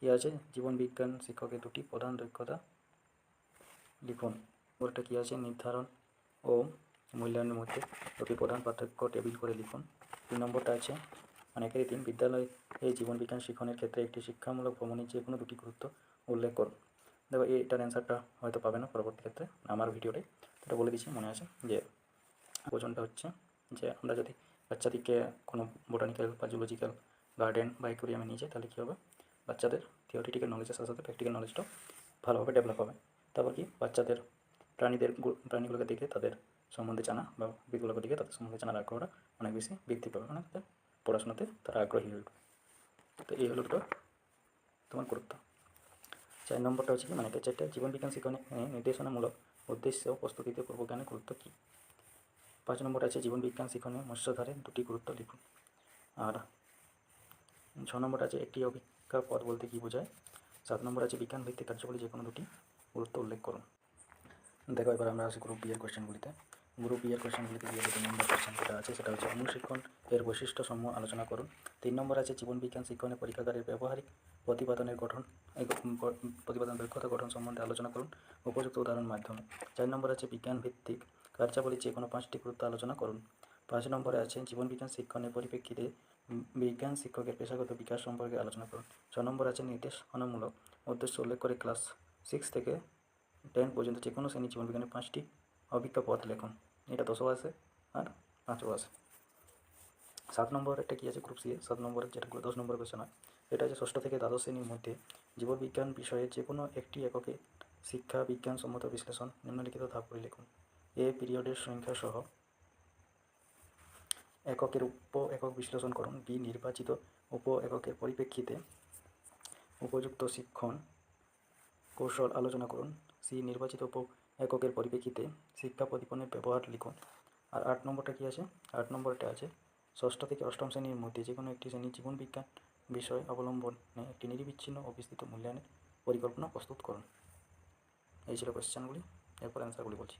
কী আছে, জীবন বিজ্ঞান শিক্ষকের দুটি প্রধান দক্ষতা লিখুন। ওটা কী আছে, নির্ধারণ ও মূল্যায়নের মধ্যে দুটি প্রধান পার্থক্য টেবিল করে লিখুন। 3 নম্বরটা আছে অনেকেরই 3, বিদ্যালয়ে এই জীবনবিজ্ঞান শিক্ষণের ক্ষেত্রে একটি শিক্ষামূলক ভ্রমণের যে কোনো দুটি গুরুত্ব উল্লেখ করুন। দেখো এটার অ্যান্সারটা হয়তো পাবে না পরবর্তী ক্ষেত্রে, আমার ভিডিওতে এটা বলে দিচ্ছি, মনে আছে যে প্রয়োজনটা হচ্ছে যে আমরা যদি বাচ্চাদেরকে কোনো বোটানিক্যাল বা জুলজিক্যাল গার্ডেন বা অ্যাকোয়ারিয়ামে নিয়ে যাই, তাহলে কী হবে, বাচ্চাদের থিওরিটিক্যাল নলেজের সাথে সাথে প্র্যাকটিক্যাল নলেজটাও ভালোভাবে ডেভেলপ হবে। তারপর কি, বাচ্চাদের প্রাণীগুলোকে দেখে তাদের সম্বন্ধে জানা বা উদ্ভিদগুলোকে দেখে তাদের সম্বন্ধে জানার আগ্রহটা অনেক বেশি বৃদ্ধি পাবে, মানে তাদের পড়াশোনাতে তারা আগ্রহী হয়ে উঠবে। তো এই হলো দুটো তোমার গুরুত্ব। 4 নম্বরটা হচ্ছে কি, মানে চারটে জীবনবিজ্ঞান শিক্ষণে নির্দেশনামূলক উদ্দেশ্য ও প্রস্তুতিতে পূর্বজ্ঞানের গুরুত্ব কী। 5 নম্বর আছে জীবনবিজ্ঞান শিক্ষণে মৎস্যধারে দুটি গুরুত্ব লিখুন। আর 6 নম্বর আছে একটি অভিজ্ঞা পদ বলতে কী বোঝায়। 7 নম্বর আছে বিজ্ঞান ভিত্তিক কার্যকরী যে কোনো দুটি গুরুত্ব উল্লেখ করুন। দেখো এবার আমরা আসি গ্রুপ বি এর কোয়েশ্চেনগুলিতে। গ্রুপ বি এর কোয়েশ্চেনগুলিতে যে 2 নম্বর কোয়েশ্চেন যেটা আছে সেটা হচ্ছে অনুশিক্ষণ এর বৈশিষ্ট্যসমূহ আলোচনা করুন। 3 নম্বর আছে জীবনবিজ্ঞান শিক্ষণে পরীক্ষাগারের ব্যবহারিক প্রতিপাদনের গঠন প্রতিপাদন দক্ষতা গঠন সম্বন্ধে আলোচনা করুন উপযুক্ত উদাহরণ মাধ্যমে। 4 নম্বর আছে বিজ্ঞান ভিত্তিক কার্যাবলী যে কোনো 5টি গুরুত্ব আলোচনা করুন। 5 নম্বরে আছে জীবনবিজ্ঞান শিক্ষণের পরিপ্রেক্ষিতে বিজ্ঞান শিক্ষকের পেশাগত বিকাশ সম্পর্কে আলোচনা করুন। 6 নম্বর আছে নির্দেশনামূলক উদ্দেশ্য উল্লেখ করে ক্লাস 6 থেকে 10 পর্যন্ত যে কোনো শ্রেণীর জীবনবিজ্ঞানের 5টি অভিজ্ঞ পথ লিখুন। এটা 10ও আসে আর 5ও আসে। 7 নম্বর একটা কী আছে গ্রুপ সি এ, 7 নম্বরের যেটাগুলো 10 নম্বর কোয়েশ্চেন হয়, এটা আছে ষষ্ঠ থেকে দ্বাদশ শ্রেণীর মধ্যে জীববিজ্ঞান বিষয়ে যে কোনো একটি এককে শিক্ষা বিজ্ঞানসম্মত বিশ্লেষণ নিম্নলিখিত ধাপগুলি লিখুন। এ পিরিয়ডের সংখ্যা সহ এককের উপ একক বিশ্লেষণ করুন। বি নির্বাচিত উপ এককের পরিপ্রেক্ষিতে উপযুক্ত শিক্ষণ কৌশল আলোচনা করুন। সি নির্বাচিত উপ এককের পরিপ্রেক্ষিতে শিক্ষা প্রদীপনের ব্যবহার লিখুন। আর 8 নম্বরটা কী আছে, 8 নম্বরটা আছে ষষ্ঠ থেকে অষ্টম শ্রেণীর মধ্যে যে কোনো একটি শ্রেণীর জীবনবিজ্ঞান বিষয় অবলম্বনে একটি নিরবিচ্ছিন্ন ও বিস্তৃত মূল্যায়নের পরিকল্পনা প্রস্তুত করুন। এই ছিল কোয়েশ্চেনগুলি, এরপর অ্যান্সারগুলি বলছি।